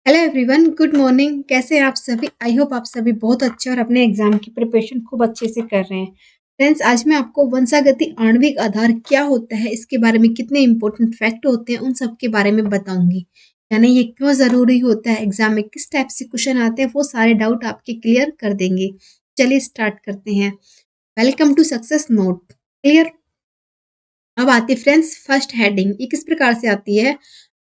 Hello everyone, good morning. कैसे हैं आप सभी? आई होप आप सभी बहुत अच्छे और अपने एग्जाम की प्रिपरेशन खूब अच्छे से कर रहे हैं। फ्रेंड्स, आज मैं आपको वंशागति आणविक आधार क्या होता है, इसके बारे में कितने इंपॉर्टेंट फैक्ट होते हैं, उन सब के बारे में बताऊंगी। यानी ये क्यों जरूरी होता है, एग्जाम में किस टाइप से क्वेश्चन आते हैं, वो सारे डाउट आपके क्लियर कर देंगे। चलिए स्टार्ट करते हैं। Welcome to success note. Clear. अब आती है फ्रेंड्स फर्स्ट हेडिंग। ये किस प्रकार से आती है?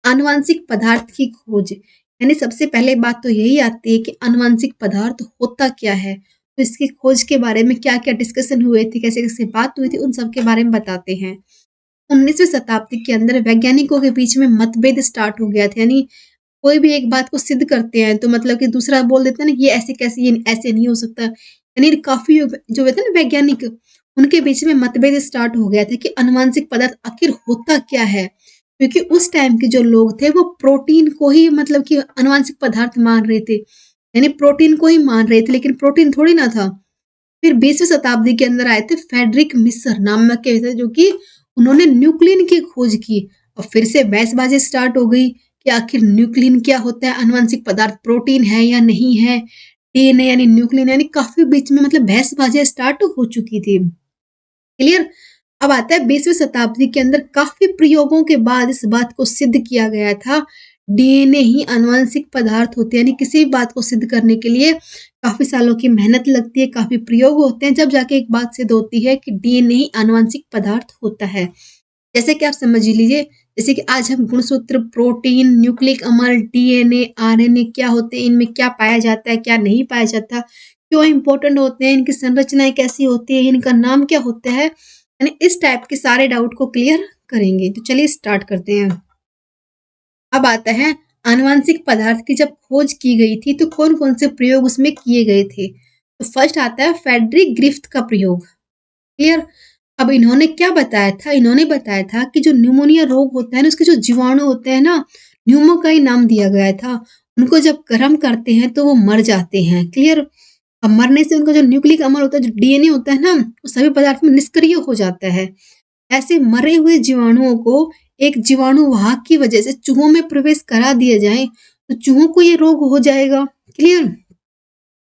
आनुवंशिक पदार्थ की खोज। यानी सबसे पहले बात तो यही आती है कि आनुवंशिक पदार्थ होता क्या है, तो इसकी खोज के बारे में क्या क्या डिस्कशन हुए थे, कैसे कैसे बात हुई थी, उन सब के बारे में बताते हैं। 19वीं शताब्दी के अंदर वैज्ञानिकों के बीच में मतभेद स्टार्ट हो गया था। यानी कोई भी एक बात को सिद्ध करते हैं तो मतलब कि दूसरा बोल देता है ना, ये ऐसे कैसे, ये ऐसे नहीं हो सकता। यानी काफी जो होते हैं ना वैज्ञानिक, उनके बीच में मतभेद स्टार्ट हो गया था कि अनुवांशिक पदार्थ आखिर होता क्या है। क्योंकि उस टाइम के जो लोग थे वो प्रोटीन को ही मतलब कि अनुवांशिक पदार्थ मान रहे थे। यानी प्रोटीन को ही मान रहे थे, लेकिन प्रोटीन थोड़ी ना था। फिर 20वीं शताब्दी के अंदर आए थे फ्रेडरिक मिसर नामक के, जो कि उन्होंने न्यूक्लियन की खोज की। और फिर से बहसबाजी स्टार्ट हो गई कि आखिर न्यूक्लियन क्या होता है, आनुवंशिक पदार्थ प्रोटीन है या नहीं है, डीएनए यानी न्यूक्लियन, यानी काफी बीच में मतलब बहसबाजी स्टार्ट हो चुकी थी। क्लियर। अब आता है 20वीं शताब्दी के अंदर काफी प्रयोगों के बाद इस बात को सिद्ध किया गया था, डीएनए ही आनुवंशिक पदार्थ होते हैं। यानी किसी भी बात को सिद्ध करने के लिए काफी सालों की मेहनत लगती है, काफी प्रयोग होते हैं, जब जाके एक बात सिद्ध होती है कि डीएनए ही आनुवंशिक पदार्थ होता है। जैसे कि आप समझ लीजिए, जैसे कि आज हम गुणसूत्र, प्रोटीन, न्यूक्लिक अम्ल, डीएनए, आरएनए क्या होते हैं, इनमें क्या पाया जाता है, क्या नहीं पाया जाता, क्यों इंपॉर्टेंट होते हैं, इनकी संरचनाएं कैसी होती है, इनका नाम क्या होता है, यानी इस टाइप के सारे डाउट को क्लियर करेंगे। तो चलिए स्टार्ट करते हैं। अब आता है आनुवंशिक पदार्थ की जब खोज की गई थी तो कौन कौन से प्रयोग उसमें किए गए थे। तो फर्स्ट आता है फ्रेडरिक ग्रिफ्थ का प्रयोग। क्लियर। अब इन्होंने क्या बताया था? इन्होंने बताया था कि जो न्यूमोनिया रोग होता है ना, उसके जो जीवाणु होते हैं ना, न्यूमो का ही नाम दिया गया था। उनको जब गर्म करते हैं तो वो मर जाते हैं। क्लियर। अब मरने से उनका जो न्यूक्लिक अम्ल होता है, जो डीएनए होता है ना, वो सभी पदार्थ में निष्क्रिय हो जाता है। ऐसे मरे हुए जीवाणुओं को एक जीवाणु वाहक की वजह से चूहों में प्रवेश करा दिया जाए तो चूहों को ये रोग हो जाएगा। क्लियर।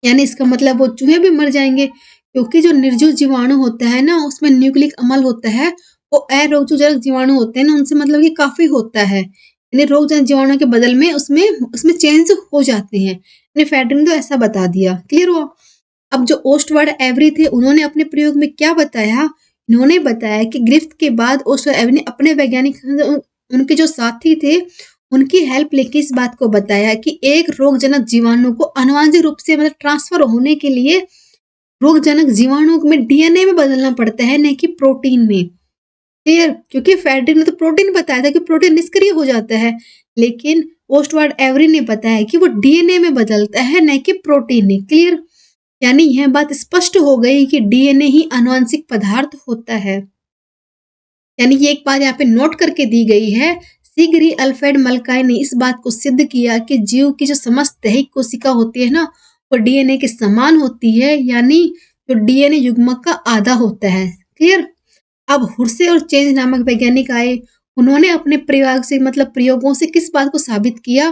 यानी इसका मतलब वो चूहे भी मर जाएंगे, क्योंकि जो निर्जीव जीवाणु होता है ना, उसमें न्यूक्लिक अम्ल होता है, वो अरोगजनक जीवाणु होते हैं ना, उनसे मतलब कि काफी होता है। यानी रोगजनक जीवाणु के बदल में उसमें उसमें चेंज हो जाते हैं। यानी फेडरिंग तो ऐसा बता दिया। क्लियर हुआ। अब जो ओस्टवार्ड एवरी थे, उन्होंने अपने प्रयोग में क्या बताया? इन्होंने बताया कि ग्रिफ्थ के बाद ओस्टवार्ड एवरी ने अपने वैज्ञानिक उनके जो साथी थे, उनकी हेल्प लेके इस बात को बताया कि एक रोगजनक जीवाणु को आनुवंशिक रूप से मतलब ट्रांसफर होने के लिए रोगजनक जीवाणु में डीएनए में बदलना पड़ता है, नहीं कि प्रोटीन में। क्लियर। क्योंकि फेडरिक ने तो प्रोटीन बताया था कि प्रोटीन निष्क्रिय हो जाता है, लेकिन ओस्टवार्ड एवरी ने बताया कि वो डीएनए में बदलता है, नहीं कि प्रोटीन में। क्लियर। यानी यह बात स्पष्ट हो गई कि डीएनए ही आनुवंशिक पदार्थ होता है। यानी ये एक बात यहाँ पे नोट करके दी गई है। शीघ्र अल्फ्रेड मलकाई ने इस बात को सिद्ध किया कि जीव की जो समस्त दैहिक कोशिका होती है ना, वो डीएनए के समान होती है। यानी जो डीएनए युग्मक का आधा होता है। क्लियर। अब हुर्से और चेंज नामक वैज्ञानिक आए। उन्होंने अपने प्रयोग से मतलब प्रयोगों से किस बात को साबित किया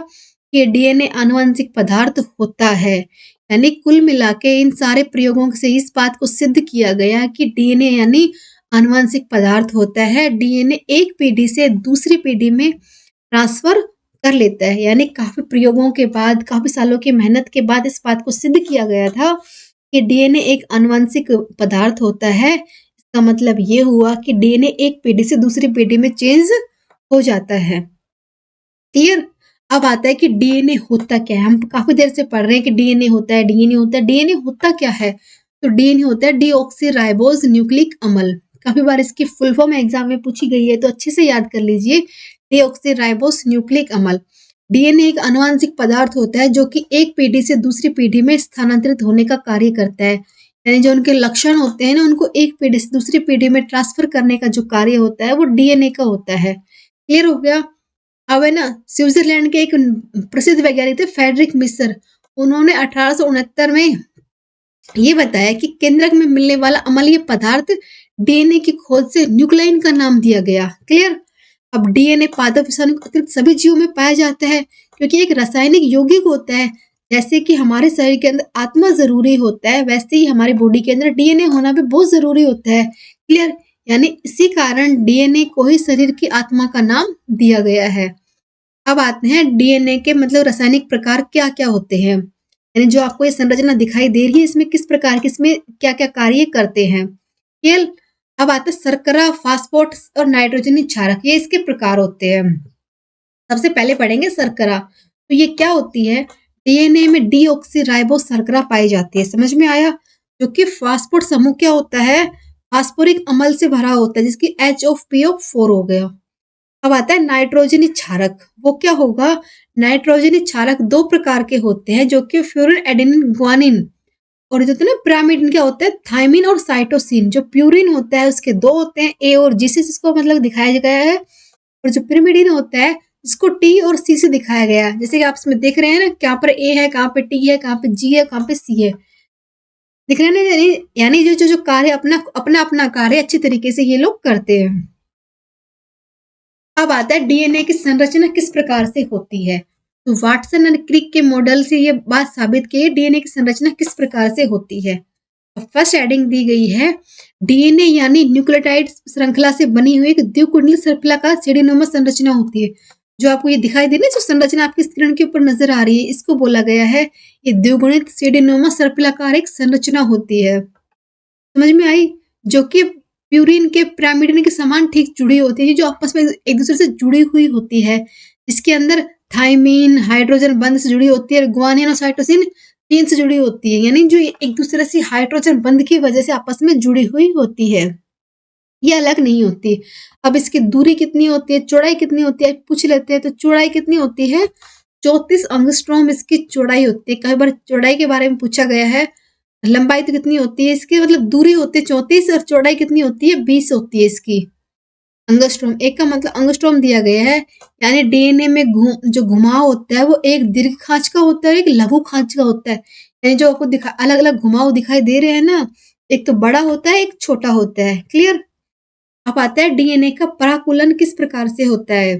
कि डीएनए आनुवंशिक पदार्थ होता है। यानी कुल मिला के इन सारे प्रयोगों से इस बात को सिद्ध किया गया कि डीएनए यानी आनुवंशिक पदार्थ होता है। डीएनए एक पीढ़ी से दूसरी पीढ़ी में ट्रांसफर कर लेता है। यानी काफी प्रयोगों के बाद, काफी सालों की मेहनत के बाद इस बात को सिद्ध किया गया था कि डीएनए एक आनुवंशिक पदार्थ होता है। इसका मतलब ये हुआ कि डीएनए एक पीढ़ी से दूसरी पीढ़ी में चेंज हो जाता है। क्लियर। अब आता है कि डीएनए होता क्या है। हम काफी देर से पढ़ रहे हैं कि डीएनए होता है, डीएनए होता है। डीएनए होता क्या है? तो डीएनए होता है डीऑक्सीराइबोज न्यूक्लिक अम्ल। काफी बार इसकी फुल फॉर्म एग्जाम में पूछी गई है, तो अच्छे से याद कर लीजिए। डीऑक्सीराइबोज न्यूक्लिक अम्ल। डीएनए एक आनुवंशिक पदार्थ होता है जो कि एक पीढ़ी से दूसरी पीढ़ी में स्थानांतरित होने का कार्य करता है। यानी जो उनके लक्षण होते हैं ना, उनको एक पीढ़ी से दूसरी पीढ़ी में ट्रांसफर करने का जो कार्य होता है, वो डीएनए का होता है। क्लियर हो गया। अब है ना, स्विट्जरलैंड के एक प्रसिद्ध वैज्ञानिक थे फ्रेडरिक मिसर। उन्होंने 1869 में ये बताया कि केंद्रक में मिलने वाला अम्लीय पदार्थ डीएनए की खोज से न्यूक्लियन का नाम दिया गया। क्लियर। अब डीएनए पादप विषाणु अतिरिक्त सभी जीवों में पाया जाता है। क्योंकि एक रासायनिक यौगिक होता है। जैसे कि हमारे शरीर के अंदर आत्मा ज़रूरी होता है, वैसे ही हमारी बॉडी के अंदर डीएनए होना भी बहुत ज़रूरी होता है। क्लियर? यानी इसी कारण डीएनए को ही शरीर की आत्मा का नाम दिया गया है। अब आते हैं डीएनए के मतलब रासायनिक प्रकार क्या-क्या होते हैं। यानी जो आपको ये संरचना दिखाई दे रही है, इसमें किस प्रकार के इसमें क्या-क्या कार्य करते हैं। केवल अब आता है शर्करा, फास्फोरस और नाइट्रोजनी क्षारक, ये इसके प्रकार होते हैं। सबसे पहले पढ़ेंगे शर्करा। तो ये क्या होती है? डीएनए में डीऑक्सीराइबोस शर्करा पाई जाती है। समझ में आया? जो कि फास्फोर समूह क्या होता है? फास्फोरिक अम्ल से भरा होता है, जिसकी HOPO4 हो गया। अब आता है नाइट्रोजनी क्षारक। वो क्या होगा? नाइट्रोजनी क्षारक दो प्रकार के होते हैं, जो कि फ्यूरिन, एडेनिन, ग्वानिन। और जो होता है ना पिरामिडइन, क्या होता है? थायमिन और साइटोसिन। जो प्यूरिन होता है उसके दो होते हैं, ए और जी से इसको मतलब दिखाया गया है। और जो पिरामिडइन होता है इसको टी और सी से दिखाया गया है। जैसे कि आप इसमें देख रहे हैं ना, कहाँ पर ए है, कहाँ पे टी है, कहाँ पे जी है, कहाँ पे सी है। दिख रहे हैं ना? यानी जो जो जो कार्य अपना अपना अपना कार्य अच्छी तरीके से ये लोग करते हैं। अब आता है डीएनए की संरचना किस प्रकार से होती है। तो वाटसन और क्रिक के मॉडल से ये बात साबित की है डीएनए की संरचना किस प्रकार से होती है। फर्स्ट हेडिंग दी गई है, डीएनए यानी न्यूक्लियोटाइड श्रृंखला से बनी हुई एक द्विकुंडली सर्पिलाकार सीढ़ीनुमा संरचना होती है। जो आपको ये दिखाई दे रही है, जो संरचना आपकी स्क्रीन के ऊपर नजर आ रही है, इसको बोला गया है ये द्विगुणित सीढ़ीनुमा सर्पिलाकार एक संरचना होती है। समझ में आई? जो कि प्यूरिन के पिरामिडइन के समान ठीक जुड़ी होती है, जो आपस में एक दूसरे से जुड़ी हुई होती है। इसके अंदर थायमिन हाइड्रोजन बंध से जुड़ी होती है, ग्वानिन और साइटोसिन तीन से जुड़ी होती है। यानी जो एक दूसरे से हाइड्रोजन बंध की वजह से आपस में जुड़ी हुई होती है, ये अलग नहीं होती। अब इसकी दूरी कितनी होती है, चौड़ाई कितनी होती है, पूछ लेते हैं। तो चौड़ाई कितनी होती है? 34 एंगस्ट्रॉम इसकी चौड़ाई होती है। कई बार चौड़ाई के बारे में पूछा गया है। लंबाई तो कितनी होती है इसकी, मतलब दूरी होती है 34 और चौड़ाई कितनी होती है? 20 होती है इसकी। एंगस्ट्रॉम, एक का मतलब एंगस्ट्रॉम दिया गया है। यानी डीएनए में जो घुमाव होता है वो एक दीर्घ खांच का होता है और एक लघु खांच का होता है। यानी जो आपको अलग अलग घुमाव दिखाई दे रहे हैं ना, एक तो बड़ा होता है, एक छोटा होता है। क्लियर? अब आता है डीएनए का पराकुलन किस प्रकार से होता है।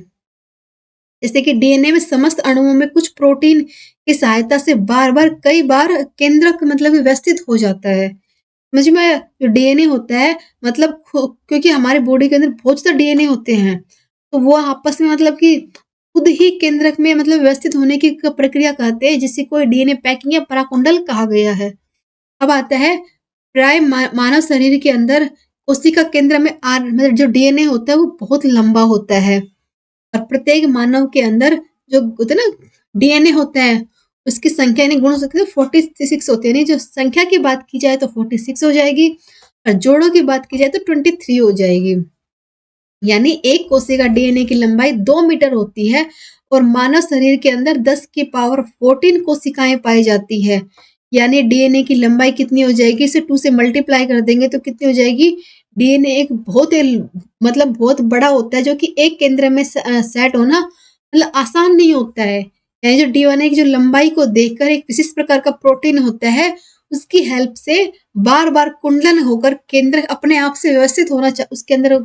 जैसे कि डीएनए में समस्त अणुओं में कुछ प्रोटीन की सहायता से बार बार कई बार केंद्रक मतलब व्यवस्थित हो जाता है। समझ में आया? जो डीएनए होता है मतलब क्योंकि हमारे बॉडी के अंदर बहुत सारे डीएनए होते हैं, तो वो आपस में मतलब कि खुद ही केंद्रक में मतलब व्यवस्थित होने की प्रक्रिया कहते हैं, जिसे कोई डीएनए पैकिंग या पराकुंडल कहा गया है। अब आता है प्राय मानव शरीर के अंदर कोशिका केंद्र में मतलब जो डीएनए होता है वो बहुत लंबा होता है। और प्रत्येक मानव के अंदर जो होते हैं ना डीएनए होता है, उसकी संख्या यानी गुण हो सकते हैं 46 होते हैं। जो संख्या की बात की जाए तो 46 हो जाएगी, और जोड़ों की बात की जाए तो 23 हो जाएगी। यानी एक कोशिका डीएनए की लंबाई 2 मीटर होती है, और मानव शरीर के अंदर 10 की पावर 14 कोशिकाएं पाई जाती है। यानी डीएनए की लंबाई कितनी हो जाएगी, इसे 2 से मल्टीप्लाई कर देंगे तो कितनी हो जाएगी। डीएनए एक बहुत मतलब बहुत बड़ा होता है, जो कि एक केंद्र में सेट होना मतलब आसान नहीं होता है। यानी जो डीएनए की जो लंबाई को देखकर एक विशिष्ट प्रकार का प्रोटीन होता है, उसकी हेल्प से बार बार कुंडलन होकर केंद्र अपने आप से व्यवस्थित होना उसके अंदर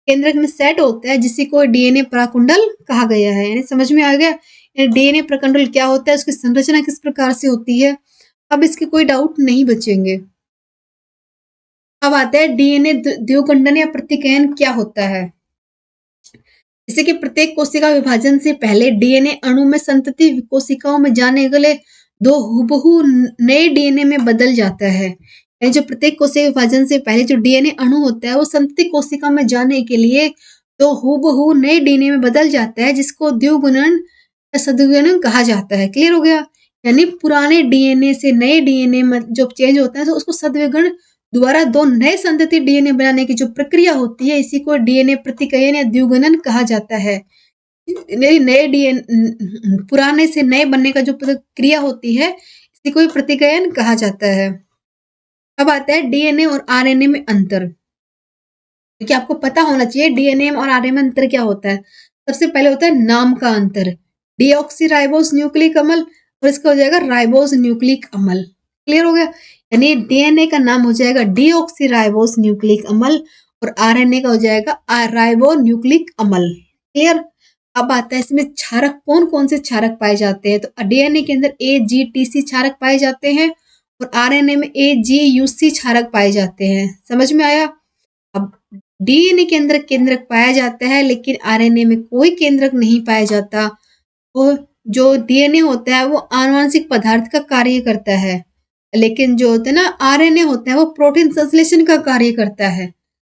केंद्रक में सेट होता है, जिसे को डीएनए प्रकुंडल कहा गया है। यानी समझ में आ गया डीएनए प्रकुंडल क्या होता है, उसकी संरचना किस प्रकार से होती है। अब इसके कोई डाउट नहीं बचेंगे। अब आता है डीएनए द्विखंडन या प्रतिकयन क्या होता है। जैसे कि प्रत्येक कोशिका विभाजन से पहले डीएनए अणु में संतति कोशिकाओं में जाने के लिए दो हुबहू नए डीएनए में बदल जाता है। यानी जो प्रत्येक कोशिका विभाजन से पहले जो डीएनए अणु होता है वो संतति कोशिका में जाने के लिए तो हुबहू नए डीएनए में बदल जाता है, जिसको द्विगुणन या सद्विगुणन कहा जाता है। क्लियर हो गया? यानी पुराने डीएनए से नए डीएनए में जो चेंज होता है तो उसको सद्विगुणन द्वारा दो नए संतति डीएनए बनाने की जो प्रक्रिया होती है, इसी को डीएनए प्रतिकयन या द्विगुणन कहा जाता है। नए डीएनए पुराने से नए बनने का जो प्रक्रिया होती है, इसी को प्रतिकयन कहा जाता है। अब आता है डीएनए और आरएनए में अंतर। क्योंकि आपको पता होना चाहिए डीएनए और आरएनए में अंतर क्या होता है। सबसे पहले होता है नाम का अंतर, डीऑक्सीराइबोस न्यूक्लिक अम्ल और इसका हो जाएगा राइबोस न्यूक्लिक अम्ल। क्लियर हो गया? यानी डीएनए का नाम हो जाएगा डीऑक्सीराइबोस न्यूक्लिक अम्ल और आरएनए का हो जाएगा राइबो न्यूक्लिक अम्ल। क्लियर? अब आता है इसमें क्षारक, कौन-कौन से क्षारक पाए जाते हैं? तो डीएनए के अंदर AGTC क्षारक पाए जाते हैं और आरएनए में AGUC क्षारक पाए जाते हैं। समझ में आया? अब डीएनए के अंदर केंद्रक पाया जाता है, लेकिन आरएनए में कोई केंद्रक नहीं पाया जाता। वो जो डीएनए होता है वो आनुवंशिक पदार्थ का कार्य करता है, लेकिन जो होता है ना आरएनए होता है वो प्रोटीन संश्लेषण का कार्य करता है।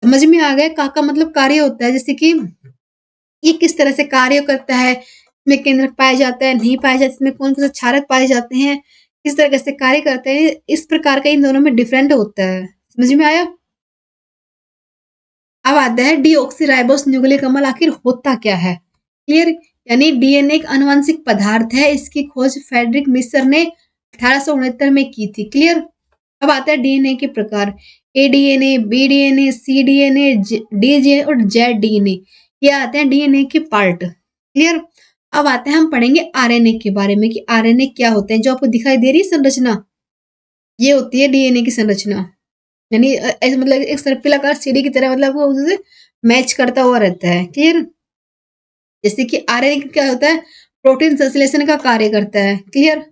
समझ में आ गया? का मतलब कार्य होता है, जैसे कि ये किस तरह से कार्य करता है, इसमें केंद्रक पाया जाता है, नहीं पाया जाता, इसमें कौन-कौन से क्षारक पाए जाते हैं, किस तरह से कार्य करते हैं, इस प्रकार का इन दोनों में डिफरेंट होता है। समझ में आया? अब आता है डीऑक्सीराइबोस न्यूक्लिक अम्ल आखिर होता क्या है? क्लियर? यानी डीएनए एक आनुवंशिक पदार्थ है, इसकी खोज फ्रेडरिक मिश्र ने 1869 में की थी। क्लियर? अब आता है डीएनए के प्रकार, एडीएनए, बीडीएनए, सीडीएनए, डीजीएनए और जेड डीएनए, ये आते हैं डीएनए के पार्ट। क्लियर? अब आते हैं हम पढ़ेंगे आरएनए के बारे में कि आरएनए क्या होते हैं। जो आपको दिखाई दे रही है संरचना, ये होती है डीएनए की संरचना। यानी ऐसे मतलब एक सर्पिल आकार सीढ़ी की तरह, मतलब वो उससे मैच करता हुआ रहता है। क्लियर? जैसे कि आरएनए क्या होता है, प्रोटीन संश्लेषण का कार्य करता है। क्लियर?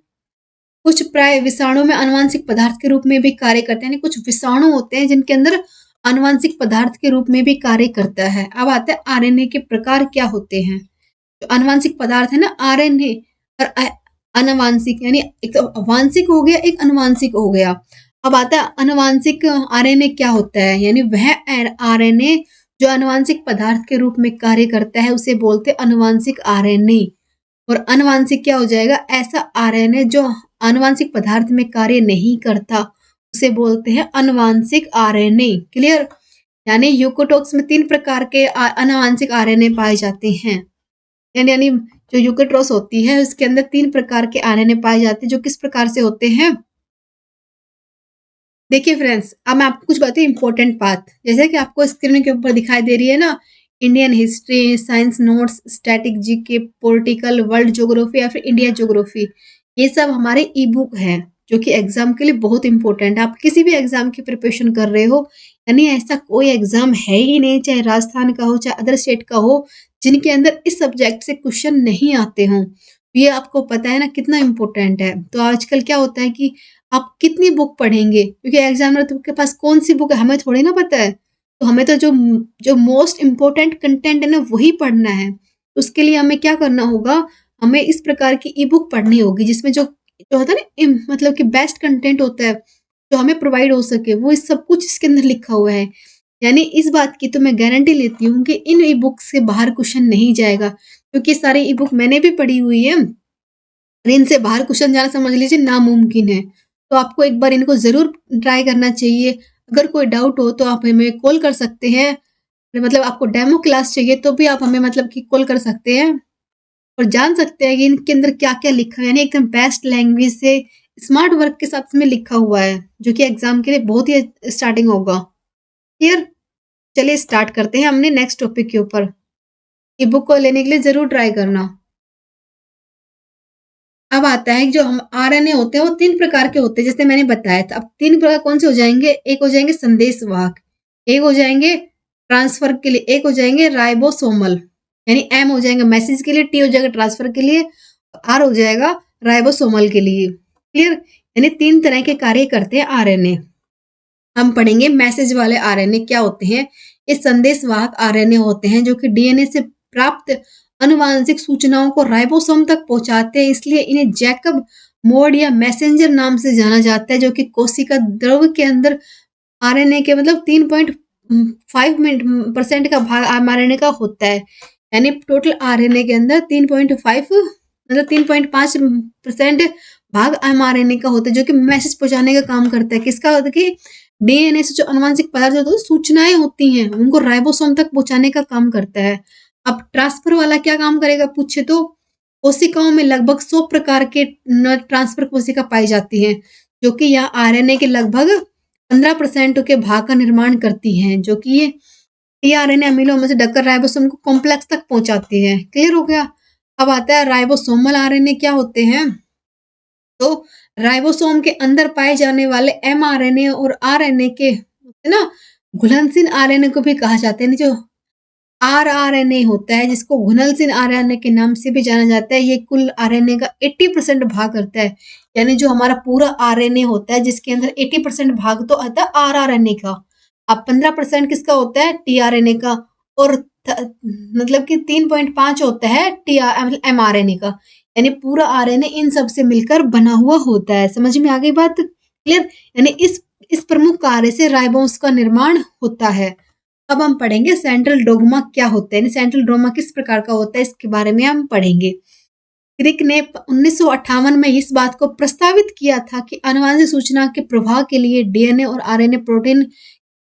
कुछ प्राय विषाणु में आनुवंशिक पदार्थ के रूप में भी कार्य करते हैं, यानी कुछ विषाणु होते हैं जिनके अंदर आनुवंशिक पदार्थ के रूप में भी कार्य करता है। अब आते हैं आरएनए के प्रकार क्या होते हैं। जो आनुवंशिक पदार्थ है ना आरएनए और आनुवंशिक, यानी एक तो वांशिक हो गया, एक अनुवांशिक हो गया। अब आता है अनुवांशिक आरएनए क्या होता है, यानी वह आरएनए जो आनुवंशिक पदार्थ के रूप में कार्य करता है उसे बोलते हैं अनुवांशिक आरएनए। और अनुवांशिक क्या हो जाएगा, ऐसा आरएनए जो आनुवंशिक पदार्थ में कार्य नहीं करता उसे बोलते हैं अनुवांशिक आरएनए। क्लियर? यानी यूकोटोक्स में 3 प्रकार के अनुवांशिक आरएनए पाए जाते हैं। यानी जो यूकेट्रोस होती है उसके अंदर 3 प्रकार के आरएनए पाए जाते हैं, जो किस प्रकार से होते हैं। देखिए फ्रेंड्स, अब मैं आपको कुछ बताती हूँ इंपॉर्टेंट बात, जैसे कि आपको स्क्रीन के ऊपर दिखाई दे रही है ना, Indian history, science notes, static GK, political, world geography या फिर इंडिया ज्योग्राफी, ये सब हमारे ई बुक हैं जो कि एग्जाम के लिए बहुत इंपॉर्टेंट है। आप किसी भी एग्जाम की प्रिपरेशन कर रहे हो, यानी ऐसा कोई एग्जाम है ही नहीं, चाहे राजस्थान का हो चाहे अदर स्टेट का हो, जिनके अंदर इस सब्जेक्ट से क्वेश्चन नहीं आते हों। ये आपको पता है ना कितना इंपॉर्टेंट है। तो आजकल क्या होता है कि आप कितनी बुक पढ़ेंगे, क्योंकि एग्जामिनर के पास कौन सी बुक है हमें थोड़ी ना पता है। तो हमें तो जो जो मोस्ट इम्पोर्टेंट कंटेंट है ना वही पढ़ना है। उसके लिए हमें क्या करना होगा, हमें इस प्रकार की ई बुक पढ़नी होगी जिसमें जो जो होता है ना मतलब कि बेस्ट कंटेंट होता है जो हमें प्रोवाइड हो सके, वो इस सब कुछ इसके अंदर लिखा हुआ है। यानी इस बात की तो मैं गारंटी लेती हूँ कि इन ई बुक से बाहर क्वेश्चन नहीं जाएगा, क्योंकि सारी ई बुक मैंने भी पढ़ी हुई है। इनसे बाहर क्वेश्चन जाना समझ लीजिए नामुमकिन है। तो आपको एक बार इनको ज़रूर ट्राई करना चाहिए। अगर कोई डाउट हो तो आप हमें कॉल कर सकते हैं, मतलब आपको डेमो क्लास चाहिए तो भी आप हमें मतलब कि कॉल कर सकते हैं और जान सकते हैं कि इनके अंदर क्या-क्या लिखा है। यानी एकदम बेस्ट लैंग्वेज से स्मार्ट वर्क के साथ में लिखा हुआ है, जो कि एग्ज़ाम के लिए बहुत ही स्टार्टिंग होगा। क्लियर? चलिए स्टार्ट करते हैं हमने नेक्स्ट टॉपिक के ऊपर। ई बुक को लेने के लिए ज़रूर ट्राई करना। अब आता है जो हम आरएनए होते हैं वो 3 प्रकार के होते हैं, जैसे मैंने बताया था। अब 3 प्रकार कौन से हो जाएंगे, एक हो जाएंगे संदेश वाहक, एक हो जाएंगे ट्रांसफर के लिए, एक हो जाएंगे राइबोसोमल, यानी एम हो जाएगा मैसेज के लिए, टी हो जाएगा ट्रांसफर के लिए, आर हो जाएगा राइबोसोमल के लिए। क्लियर? यानी 3 तरह के कार्य करते हैं आरएनए। हम पढ़ेंगे मैसेज वाले आरएनए क्या होते हैं। ये संदेश वाहक आरएनए होते हैं जो कि डीएनए से प्राप्त आनुवांशिक सूचनाओं को राइबोसोम तक पहुंचाते हैं, इसलिए इन्हें जैकब मोड या मैसेंजर नाम से जाना जाता है, जो कि कोशिका द्रव के अंदर आरएनए के मतलब 3.5% का भाग आरएनए का होता है। यानी टोटल आरएनए के अंदर 3.5 मतलब 3.5% भाग एमआरएनए का होता है, जो कि मैसेज पहुंचाने का काम करता है। किसका होता है कि डीएनए से जो आनुवांशिक पदार्थ होते हैं सूचनाएं होती हैं उनको राइबोसोम तक पहुंचाने का काम करता है। अब ट्रांसफर वाला क्या काम करेगा पूछे तो, कोशिकाओं में लगभग 100 प्रकार के ट्रांसफर कोशिका पाई जाती हैं, जो कि यहाँ आरएनए के लगभग 15% के भाग का निर्माण करती हैं, जो कि ये टीआरएनए अमीनो में से ढककर राइबोसोम को कॉम्प्लेक्स तक पहुंचाती है। क्लियर हो गया? अब आता है राइबोसोमल आरएनए क्या होते हैं। तो राइबोसोम के अंदर पाए जाने वाले एमआरएनए और आरएनए के ना घुलनशील आरएनए को भी कहा जाता है, जो आरआरएनए होता है, जिसको घुलनशील आरएनए के नाम से भी जाना जाता है। ये कुल आरएनए का 80% भाग करता है। यानी जो हमारा पूरा आरएनए होता है, जिसके अंदर 80% भाग तो आता है आरआरएनए का। अब 15% किसका होता है? टीआरएनए का। और मतलब कि 3.5 होता है एमआरएनए का। यानी पूरा आरएनए इन सब से मिलकर बना हुआ होता है। समझ में आ गई बात? क्लियर? यानी इस प्रमुख कार्य से राइबोस का निर्माण होता है। अब हम पढ़ेंगे सेंट्रल डोग्मा क्या होता है, सेंट्रल डोग्मा किस प्रकार का होता है, इसके बारे में हम पढ़ेंगे। क्रिक ने 1958 में इस बात को प्रस्तावित किया था कि आनुवंशिक सूचना के प्रवाह के लिए डीएनए और आरएनए प्रोटीन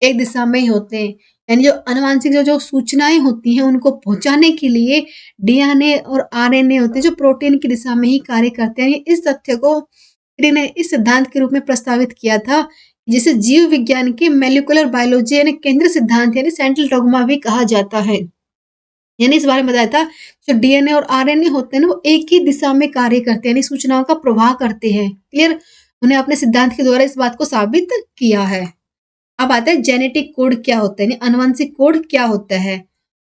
एक दिशा में ही होते हैं। यानी जो आनुवंशिक जो सूचनाएं होती हैं उनको पहुंचाने के लिए डीएनए और आरएनए होते हैं जो प्रोटीन की दिशा में ही कार्य करते हैं। इस तथ्य को क्रिक ने इस सिद्धांत के रूप में प्रस्तावित किया था जिसे जीव विज्ञान के मॉलिक्यूलर बायोलॉजी यानी केंद्र सिद्धांत यानी सेंट्रल डोग्मा भी कहा जाता है। यानी इस बारे में बताया था जो डीएनए और आरएनए होते हैं ना वो एक ही दिशा में कार्य करते हैं यानी सूचनाओं का प्रवाह करते हैं। क्लियर? उन्हें अपने सिद्धांत के द्वारा इस बात को साबित किया है। अब आता है जेनेटिक कोड क्या होता है, यानी आनुवंशिक कोड क्या होता है।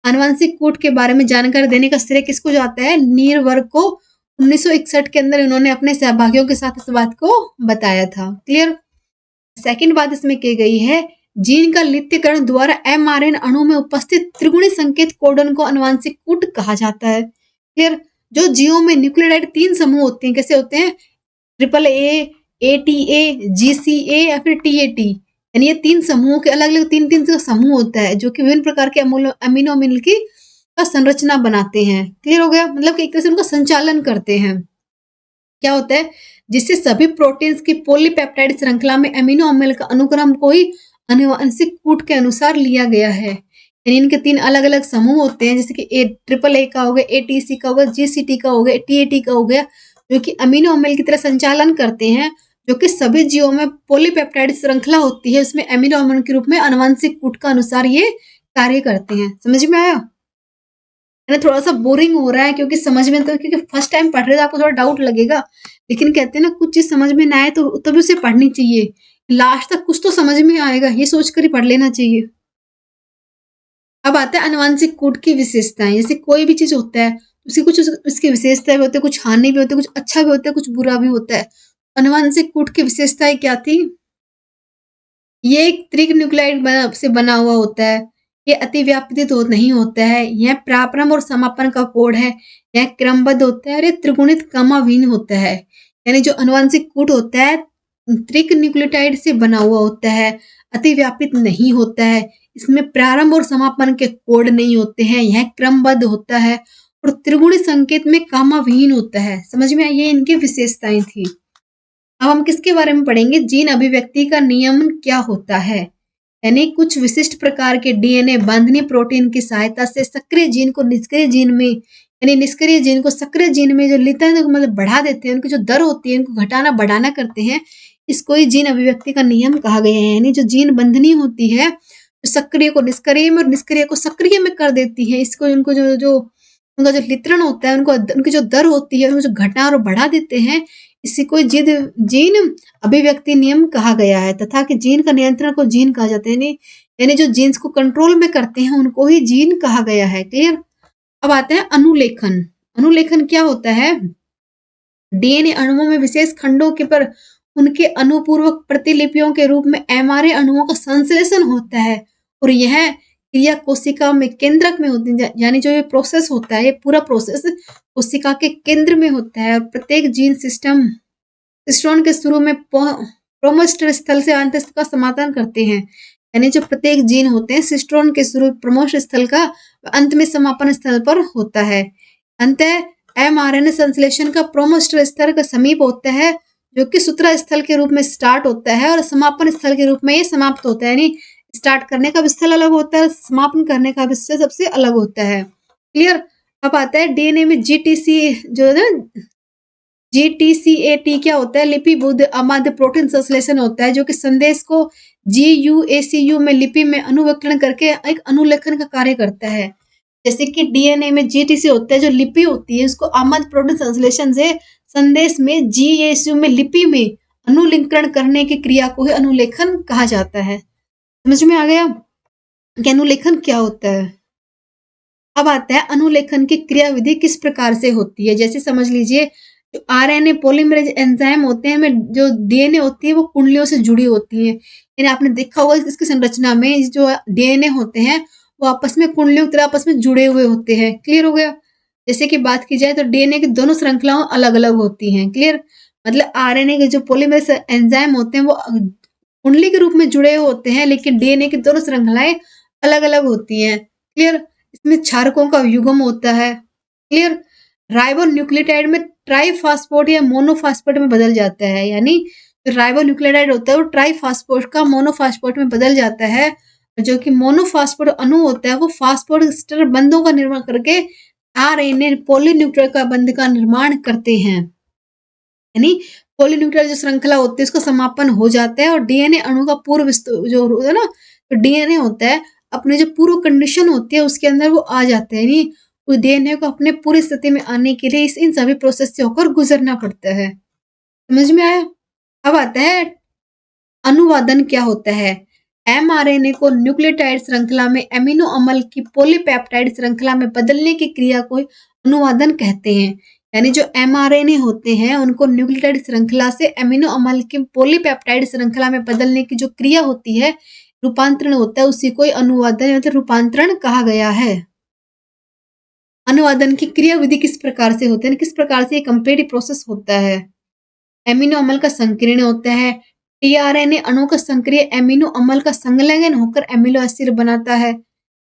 आनुवंशिक कोड के बारे में जानकारी देने का श्रेय किसको जाता है? नील वर्ग को। 1961 के अंदर इन्होंने अपने सहभागियों के साथ इस बात को बताया था। क्लियर? सेकंड बात इसमें की गई है जीन का लित्यकरण द्वारा एमआरएनए अणु में उपस्थित त्रिगुणी संकेत कोडन को आनुवंशिक कूट कहा जाता है। क्लियर? जो जीवों में न्यूक्लियोटाइड 3 समूह होते हैं, कैसे होते हैं? ट्रिपल ए, एटीए, जीसीए या फिर टीएटी। यानी ये 3 समूहों के अलग अलग 3-3 का समूह होता है जो कि विभिन्न प्रकार के अमीनो अम्ल की का संरचना बनाते हैं। क्लियर हो गया? मतलब कि एक तरह से उनका संचालन करते हैं। क्या होता है? जिससे सभी प्रोटीन्स की पॉलीपेप्टाइड श्रृंखला में अमीनो अम्ल का अनुक्रम को ही आनुवंशिक कूट के अनुसार लिया गया है। यानी इनके 3 अलग अलग समूह होते हैं, जैसे कि ट्रिपल ए का हो गया, एटीसी का हो गया, जीसीटी का हो गया, टीएटी का हो गया, जो कि अमीनो अम्ल की तरह संचालन करते हैं, जो कि सभी जीवों में पॉलीपेप्टाइड श्रृंखला होती है, उसमें अमीनो अम्ल के रूप में आनुवंशिक कूट का अनुसार ये कार्य करते हैं। समझ में आया? है ना? थोड़ा सा बोरिंग हो रहा है क्योंकि समझ में तो क्योंकि फर्स्ट टाइम पढ़ रहे हो आपको थोड़ा डाउट लगेगा, लेकिन कहते हैं ना कुछ चीज समझ में ना आए तो तभी उसे पढ़नी चाहिए। लास्ट तक कुछ तो समझ में आएगा ये सोचकर ही पढ़ लेना चाहिए। अब आता है आनुवंशिक कोड की विशेषताएं। जैसे कोई भी चीज होता है उसकी कुछ उसकी विशेषताएं भी होती है, कुछ हानि भी होती है, कुछ अच्छा भी होता है, कुछ बुरा भी होता है। आनुवंशिक कोड की विशेषताएं क्या थी? ये एक त्रिन्यूक्लियोटाइड से बना हुआ होता है। ये अतिव्यापित नहीं होता है। यह प्रारंभ और समापन का कोड है। यह क्रमबद्ध होता है और ये त्रिगुणित कमाहीन होता है। यानी जो आनुवंशिक कोड होता है त्रिन्यूक्लियोटाइड से बना हुआ होता है, अतिव्यापित नहीं होता है, इसमें प्रारंभ और समापन के कोड नहीं होते हैं, यह क्रमबद्ध होता है और त्रिगुणी संकेत में कमाहीन होता है। समझ में आई? ये इनकी विशेषताएं थी। अब हम किसके बारे में पढ़ेंगे? जीन अभिव्यक्ति का नियमन क्या होता है। यानी कुछ विशिष्ट प्रकार के डीएनए बांधनी प्रोटीन की सहायता से सक्रिय जीन को निष्क्रिय जीन में यानी निष्क्रिय जीन को सक्रिय जीन में जो लेते हैं मतलब बढ़ा देते हैं, उनकी जो दर होती है उनको घटाना बढ़ाना करते हैं, इसको ही जीन अभिव्यक्ति का नियम कहा गया है। यानी जो जीन बंधनी होती है जो सक्रिय को निष्क्रिय में और निष्क्रिय को सक्रिय में कर देती है, इसको उनको जो जो उनका जो वितरण होता है, उनको उनकी जो दर होती है उनको जो घटा और बढ़ा देते हैं, इसी को जीन अभिव्यक्ति नियम कहा गया है। तथा कि जीन का नियंत्रण को जीन कहा जाता है। यानी जो जीन्स को कंट्रोल में करते हैं उनको ही जीन कहा गया है। क्लियर? अब आते हैं अनुलेखन। अनुलेखन क्या होता है? डीएनए अणुओं में विशेष खंडों के पर उनके अनुपूर्वक प्रतिलिपियों के रूप में एमआरए अणुओं का संश्लेषण होता है और यह क्रिया कोशिका में केंद्रक में होती है। यानी जो ये प्रोसेस होता है, ये पूरा प्रोसेस कोशिका के केंद्र में होता है और प्रत्येक जीन सिस्टोन के शुरू में प्रोमोस्टर स्थल से अंत का समापन करते हैं। यानी जो प्रत्येक जीन होते हैं सिस्टोन के शुरू प्रमोश स्थल का अंत में समापन स्थल पर होता है। अंत एमआरएनए संश्लेषण का प्रोमोस्टर स्थल का समीप होता है, जो कि सूत्रा स्थल के रूप में स्टार्ट होता है और समापन स्थल के रूप में ये समाप्त होता है। यानी स्टार्ट करने का स्थल अलग होता है, समापन करने का स्थल सबसे अलग होता है। क्लियर? अब आता है डीएनए में जीटीसी जो है ना, जीटीसीएटी क्या होता है? लिपिबद्ध अमाध्य प्रोटीन संश्लेषण होता है, जो कि संदेश को जीयूएसीयू में लिपि में अनुवक्रण करके एक अनुलेखन का कार्य करता है। जैसे कि डीएनए में जीटीसी होता है, जो लिपि होती है उसको अमाध्य प्रोटीन संश्लेषण से संदेश में जीएसीयू में लिपि में अनुलिंकरण करने की क्रिया को ही अनुलेखन कहा जाता है। समझ में आ गया कि अनुलेखन क्या होता है? अब आता है अनुलेखन की क्रियाविधि किस प्रकार से होती है। जैसे समझ लीजिए जो आरएनए पॉलीमरेज एंजाइम होते हैं, में जो डीएनए होती है वो कुंडलियों से जुड़ी होती है। यानी आपने देखा होगा इसकी संरचना में जो डीएनए होते हैं वो आपस में कुंडलियों की तरह आपस में जुड़े हुए होते हैं। क्लियर हो गया। जैसे कि बात की जाए तो डीएनए की दोनों श्रृंखलाओं अलग अलग होती हैं। क्लियर। मतलब आरएनए के जो पॉलीमरेज एंजाइम होते हैं वो कुंडली के रूप में जुड़े हुए होते हैं, लेकिन डीएनए की दोनों श्रृंखलाएं अलग अलग होती हैं। क्लियर। इसमें क्षारकों का युग्म होता है। क्लियर। राइबोन्यूक्लियोटाइड में ट्राइफॉस्फेट या मोनोफॉस्फेट में बदल जाता है। यानी जो राइबोन्यूक्लियोटाइड होता है वो ट्राइफॉस्फेट का मोनोफॉस्फेट में बदल जाता है। जो कि मोनोफॉस्फेट अणु होता है वो फॉस्फोएस्टर बंधों का निर्माण करके आरएनए पॉलीन्यूक्लियोटाइड का बंध का निर्माण करते हैं। यानी पॉलीन्यूक्लियोटाइड जो श्रृंखला होती है उसका समापन हो जाता है और डीएनए अणु का पूर्व जो है ना, तो डीएनए होता है अपने जो पूर्व कंडीशन होती है उसके अंदर वो आ जाते हैं। यानी उस डीएनए को अपने पूरी स्थिति में आने के लिए इन सभी प्रोसेस से होकर गुजरना पड़ता है। समझ में आया। अब आता है अनुवादन क्या होता है। एमआरएनए को न्यूक्लियोटाइड श्रृंखला में एमिनो अम्ल की पॉलीपेप्टाइड श्रृंखला में बदलने की क्रिया को अनुवादन कहते हैं। यानी जो एमआरएनए होते हैं उनको न्यूक्लियोटाइड श्रृंखला से एमिनो अम्ल की पॉलीपेप्टाइड श्रृंखला में बदलने की जो क्रिया होती है, रूपांतरण होता है, उसी को अनुवादन मतलब रूपांतरण कहा गया है। अनुवादन की क्रिया विधि किस प्रकार से होती है, किस प्रकार से ये कंप्लीट प्रोसेस होता है। एमिनो अम्ल का संकीर्ण होता है। टीआरएनए अणु का संक्रिय एमिनो अम्ल का संलग्न होकर एमिनो एसिड बनाता है,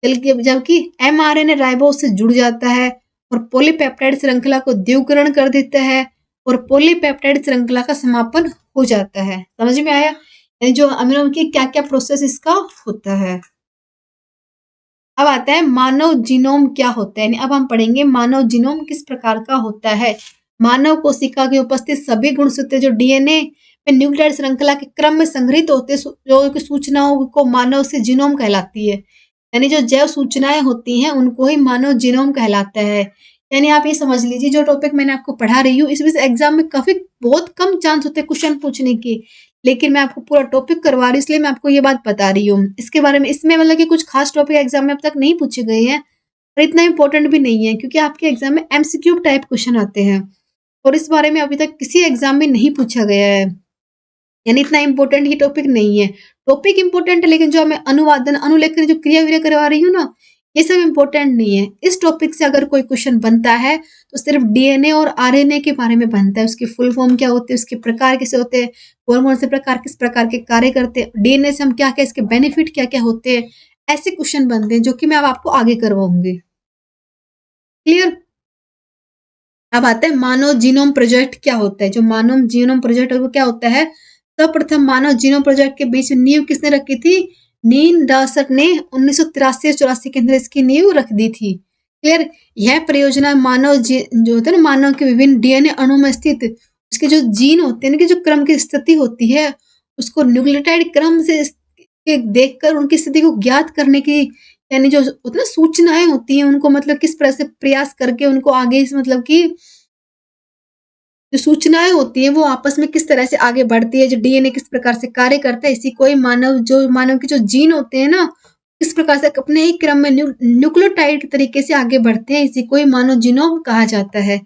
जबकि एमआरएनए राइबोज से जुड़ जाता है और पॉलीपेप्टाइड श्रृंखला को द्विगुण कर देता है और पॉलीपेप्टाइड श्रृंखला का समापन हो जाता है। समझ में आया। यानी जो अमीनो की क्या क्या प्रोसेस इसका होता है। अब आता है मानव जीनोम क्या होता है। अब हम पढ़ेंगे मानव जीनोम किस प्रकार का होता है। मानव कोशिका के उपस्थित सभी गुणसूत्र जो डीएनए में न्यूक्लियोटाइड श्रृंखला के क्रम में संग्रहित होते जो सूचनाओं को मानव से जीनोम कहलाती है। यानी जो जैव सूचनाएं होती हैं उनको ही मानव जीनोम कहलाता है। यानी आप ये समझ लीजिए जो टॉपिक मैंने आपको पढ़ा रही हूँ इसमें से एग्जाम में काफी बहुत कम चांस होते हैं क्वेश्चन पूछने के, लेकिन मैं आपको पूरा टॉपिक करवा रही हूँ इसलिए मैं आपको ये बात बता रही हूँ इसके बारे में। इसमें मतलब कि कुछ खास टॉपिक एग्जाम में अब तक नहीं पूछे गए हैं और इतना इंपॉर्टेंट भी नहीं है क्योंकि आपके एग्जाम में एमसीक्यू टाइप क्वेश्चन आते हैं और इस बारे में अभी तक किसी एग्जाम में नहीं पूछा गया है। यानी इतना इंपॉर्टेंट ये टॉपिक नहीं है। टॉपिक इंपॉर्टेंट है लेकिन जो मैं अनुवादन अनुलेखन जो क्रिया विक्रिया करवा रही हूँ ना ये सब इंपॉर्टेंट नहीं है। इस टॉपिक से अगर कोई क्वेश्चन बनता है तो सिर्फ डीएनए और आरएनए के बारे में बनता है। उसकी फुल फॉर्म क्या होती है, उसके प्रकार कैसे होते हैं, कौन कौन से प्रकार किस प्रकार के कार्य करते हैं, डीएनए से हम क्या क्या इसके बेनिफिट क्या क्या होते हैं, ऐसे क्वेश्चन बनते हैं जो कि मैं अब आपको आगे करवाऊंगी। क्लियर। अब आता है मानव जीनोम प्रोजेक्ट क्या होता है। जो मानव जीनोम प्रोजेक्ट है वो क्या होता है। सर्वप्रथम मानव जीनोम प्रोजेक्ट के बीच नींव किसने रखी थी, नील डार्सट ने 1983-84 के अंदर इसकी नींव रख दी थी। क्लियर। यह परियोजना मानव जो होता है ना मानव के विभिन्न डीएनए अणु में स्थित उसके जो जीन होते हैं ना की जो क्रम की स्थिति होती है उसको न्यूक्लियोटाइड क्रम से देखकर उनकी स्थिति को ज्ञात करने की यानी जो होती है ना सूचनाएं होती हैं उनको मतलब किस तरह से प्रयास करके उनको आगे मतलब कि जो सूचनाएं होती हैं वो आपस में किस तरह से आगे बढ़ती है, जो डीएनए किस प्रकार से कार्य करता है, इसी को ही मानव के जो जीन होते हैं ना किस प्रकार से अपने ही क्रम में न्यूक्लियोटाइड के तरीके से आगे बढ़ते हैं, इसी को ही मानव जीनोम कहा जाता है।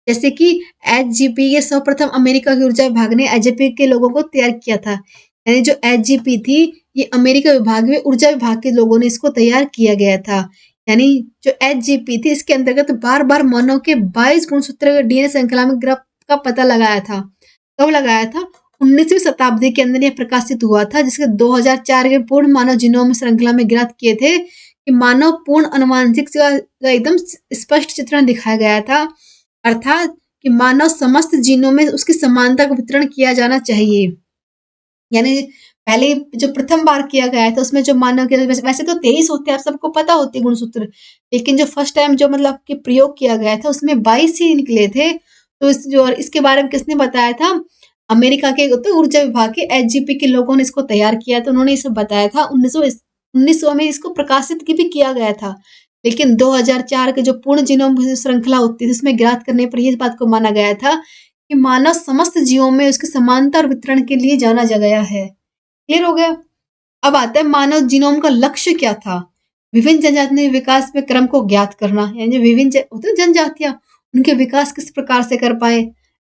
जैसे कि एचजीपी ये सर्वप्रथम अमेरिका के ऊर्जा विभाग ने एचजीपी के लोगों को तैयार किया था। यानी जो एचजीपी थी ये अमेरिका विभाग में ऊर्जा विभाग के लोगों ने इसको तैयार किया गया था। यानी जो एचजीपी थी इसके अंतर्गत बार बार मानव के 22 गुणसूत्र डीएनए श्रृंखला में का पता लगाया था। कब लगाया था, 19वीं शताब्दी के अंदर यह प्रकाशित हुआ था जिसके 2004 के पूर्ण मानव जीनोम श्रृंखला में ज्ञात किए थे कि मानव पूर्ण अनुवांशिक का एकदम स्पष्ट चित्रण दिखाया गया था। अर्थात कि मानव समस्त जीनों में उसकी समानता का वितरण किया जाना चाहिए। यानी पहले जो प्रथम बार किया गया था उसमें जो मानव के वैसे तो 23 होते हैं आप सबको पता होती है गुणसूत्र, लेकिन जो फर्स्ट टाइम जो मतलब कि प्रयोग किया गया था उसमें 22 ही निकले थे। तो इसके बारे में किसने बताया था, अमेरिका के तो ऊर्जा विभाग के एचजीपी के लोगों ने इसको तैयार किया था, उन्होंने इसे बताया था। 1900 में इसको प्रकाशित भी किया गया था, लेकिन 2004 के जो पूर्ण जीनोम श्रृंखला होती है उसमें ज्ञात करने पर इस बात को माना गया था कि मानव समस्त जीवों में उसकी समानता और वितरण के लिए जाना गया है। क्लियर हो गया। अब आता है मानव जीनोम का लक्ष्य क्या था। विभिन्न जनजातीय विकास में क्रम को ज्ञात करना, यानी विभिन्न होते हैं जनजातियां, उनके विकास किस प्रकार से कर पाए,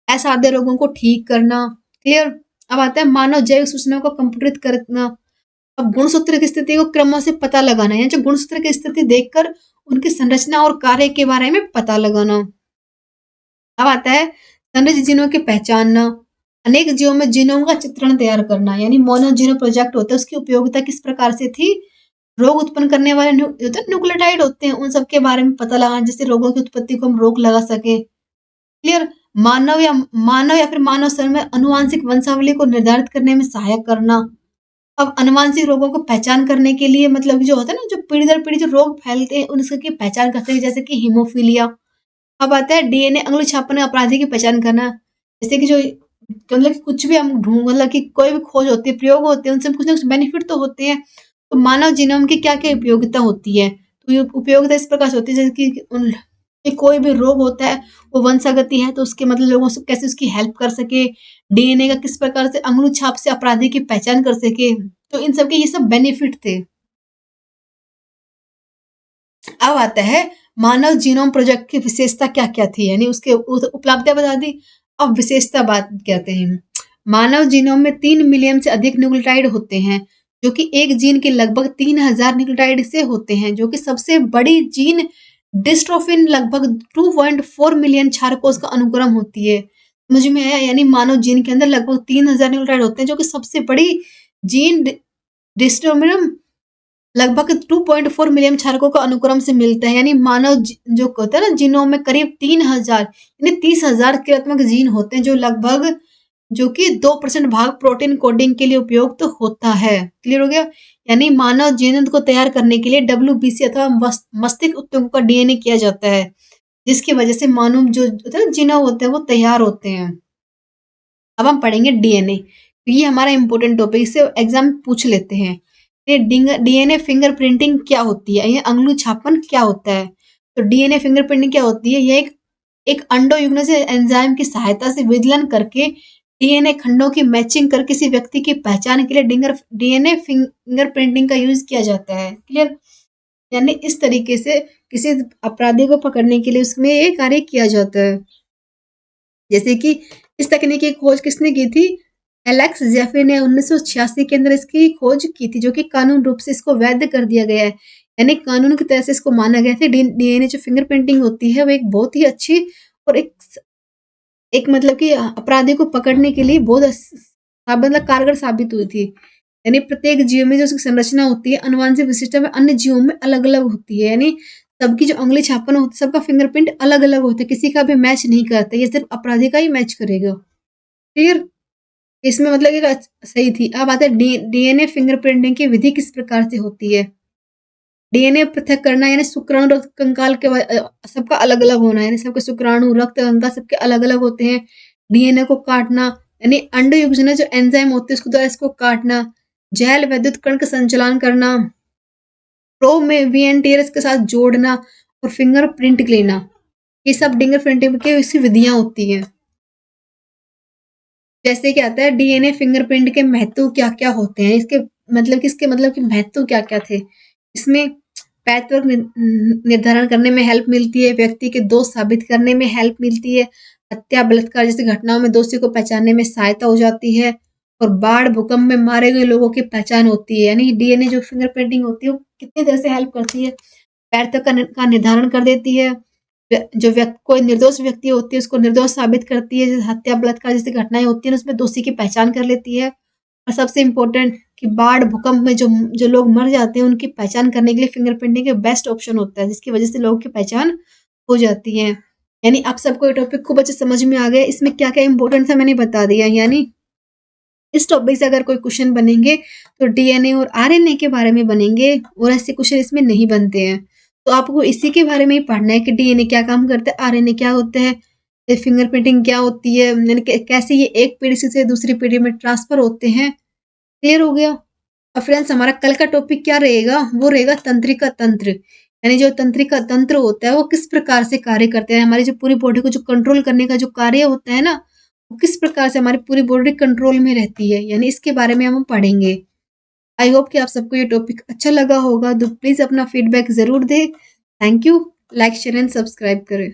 असाध्य रोगों को ठीक करना। क्लियर। अब आता है मानव जैविक सूचनाओं को कंप्यूटरित करना। अब गुणसूत्र की स्थिति को क्रम से पता लगाना, यानी जो गुणसूत्र की स्थिति देखकर उनकी संरचना और कार्य के बारे में पता लगाना। अब आता है संरचित जीनों की पहचानना, अनेक जीवों में जीनोम का चित्रण तैयार करना, यानी मोनोजीनोम प्रोजेक्ट होता है, उसकी उपयोगिता किस प्रकार से थी, रोग उत्पन्न करने वाले न्यूक्लियोटाइड होते हैं, उन सब के बारे में पता लगाना, जिससे रोगों की उत्पत्ति को हम रोक लगा सके। क्लियर। मानव या फिर मानव शरीर में अनुवांशिक वंशावली को निर्धारित करने में सहायक करना। अब अनुवांशिक रोगों को पहचान करने के लिए मतलब जो होता है ना, जो पीढ़ी दर पीढ़ी जो रोग फैलते हैं उनकी पहचान करते हैं, जैसे कि हीमोफीलिया। अब आता है डीएनए अंगुली छापने अपराधी की पहचान करना, जैसे कि जो मतलब कुछ भी हम ढूंढ मतलब कि कोई भी खोज होती है, प्रयोग होते हैं, उनसे कुछ ना कुछ बेनिफिट तो होते हैं। तो मानव जीनोम की क्या क्या उपयोगिता होती है, तो ये उपयोगिता इस प्रकार से होती है जैसे कि कोई भी रोग होता है वो वंशागति है, तो उसके मतलब लोगों से कैसे उसकी हेल्प कर सके, डीएनए का किस प्रकार से अंगुली छाप से अपराधी की पहचान कर सके, तो इन सब के ये सब बेनिफिट थे। अब आता है मानव जीनोम प्रोजेक्ट की विशेषता क्या क्या थी, यानी उसके उपलब्धियां बता दी। अब विशेषता बात कहते हैं, मानव जीनोम में 3 मिलियन से अधिक न्यूक्लियोटाइड होते हैं, जो कि एक जीन के लगभग 3000 न्यूक्लियोटाइड से होते हैं, जो कि सबसे बड़ी जीन डिस्ट्रोफिन लगभग 2.4 मिलियन क्षारकोश का अनुक्रम होती है। समझ में आया, यानी मानव जीन के अंदर लगभग 3000 न्यूक्लियोटाइड होते हैं, जो कि सबसे बड़ी जीन डिस्ट्रोफिन लगभग 2.4 मिलियन क्षारकों का अनुक्रम से मिलता है, यानी मानव जो होता है ना जीनोम में करीब 3000 यानी 30,000 क्रियात्मक जीन होते हैं, जो लगभग जो कि 2% भाग प्रोटीन कोडिंग के लिए उपयुक्त तो होता है। क्लियर हो गया। यानी मानव जीन को तैयार करने के लिए डब्ल्यूबीसी अथवा मस्तिष्क ऊतकों का डीएनए किया जाता है, जिसकी वजह से मानव जो जीनोम होते हैं वो तैयार होते हैं। अब हम पढ़ेंगे डीएनए, ये हमारा इंपॉर्टेंट टॉपिक, इससे एग्जाम पूछ लेते हैं। डीएनए फिंगरप्रिंटिंग क्या होती है, ये अंगुली छापन क्या होता है। तो डीएनए फिंगरप्रिंटिंग क्या होती है, ये एक अंडो युग्म से एंजाइम की सहायता से विदलन करके डीएनए खंडों की मैचिंग कर किसी व्यक्ति की पहचान के लिए डीएनए फिंगरप्रिंटिंग का यूज किया जाता है। क्लियर। यानी इस तरीके से किसी अपराधी को पकड़ने के लिए उसमें ये कार्य किया जाता है। जैसे कि इस तकनीक की खोज किसने की थी, एलेक्स जेफे ने 1986 के अंदर इसकी खोज की थी, जो कि कानून रूप से इसको वैध कर दिया गया है, यानी कानून की तरह से इसको माना गया था। डीएनए जो फिंगरप्रिंटिंग होती है वो एक बहुत ही अच्छी और एक मतलब कि अपराधी को पकड़ने के लिए बहुत मतलब कारगर साबित हुई थी। यानी प्रत्येक जीव में जो उसकी संरचना होती है अनुवांशिक विशिष्टता में अन्य जीवों में अलग अलग होती है, यानी सबकी जो अंगुली छापन होती है सबका फिंगरप्रिंट अलग अलग होता है, किसी का भी मैच नहीं करता, ये सिर्फ अपराधी का ही मैच करेगा। क्लियर। इसमें मतलब एक सही थी। अब आता है डीएनए फिंगरप्रिंटिंग की विधि किस प्रकार से होती है। डीएनए पृथक करना, यानी शुक्राणु रक्त कंकाल के सबका अलग अलग होना, यानी सबके शुक्राणु रक्त कंकाल सबके अलग अलग होते हैं। डीएनए को काटना, यानी अंड युग्म जो एंजाइम होते हैं उसको द्वारा इसको काटना, जैल विद्युत कण का संचालन करना, प्रो में वीएनटीआरएस के साथ जोड़ना और फिंगरप्रिंट लेना, ये सब फिंगरप्रिंटिंग की इसकी विधियां होती हैं। जैसे कि आता है डीएनए फिंगरप्रिंट के महत्व क्या क्या होते हैं, इसके मतलब कि महत्व क्या क्या थे। इसमें पैचवर्क निर्धारण करने में हेल्प मिलती है, व्यक्ति के दोष साबित करने में हेल्प मिलती है, हत्या बलात्कार जैसी घटनाओं में दोषी को पहचानने में सहायता हो जाती है, और बाढ़ भूकंप में मारे गए लोगों की पहचान होती है। यानी डीएनए जो फिंगरप्रिंटिंग होती है वो कितनी तरह से हेल्प करती है, पैरतक का निर्धारण कर देती है, जो कोई निर्दोष व्यक्ति होती है उसको निर्दोष साबित करती है, जैसे हत्या बलात्कार जैसी घटनाएं होती है उसमें दोषी की पहचान कर लेती है, और सबसे इम्पोर्टेंट कि बाढ़ भूकंप में जो जो लोग मर जाते हैं उनकी पहचान करने के लिए फिंगरप्रिंटिंग के बेस्ट ऑप्शन होता है, जिसकी वजह से लोगों की पहचान हो जाती है। यानी आप सबको ये टॉपिक खूब अच्छे समझ में आ गया, इसमें क्या क्या इंपॉर्टेंट है मैंने बता दिया। यानी इस टॉपिक से अगर कोई क्वेश्चन बनेंगे तो डीएनए और आरएनए के बारे में बनेंगे, और ऐसे क्वेश्चन इसमें नहीं बनते हैं। तो आपको इसी के बारे में ही पढ़ना है कि डीएनए क्या काम करता है, आरएनए क्या होता है, फिंगरप्रिंटिंग क्या होती है, यानी कैसे ये एक पीढ़ी से दूसरी पीढ़ी में ट्रांसफर होते हैं। क्लियर हो गया। और फ्रेंड्स हमारा कल का टॉपिक क्या रहेगा, वो रहेगा तंत्रिका तंत्र, यानी जो तंत्रिका तंत्र होता है वो किस प्रकार से कार्य करते हैं, हमारी जो पूरी बॉडी को जो कंट्रोल करने का जो कार्य होता है ना, वो किस प्रकार से हमारी पूरी बॉडी कंट्रोल में रहती है, यानी इसके बारे में हम पढ़ेंगे। आई होप कि आप सबको ये टॉपिक अच्छा लगा होगा, तो प्लीज़ अपना फीडबैक ज़रूर दें। Thank you. Like, share and subscribe करें।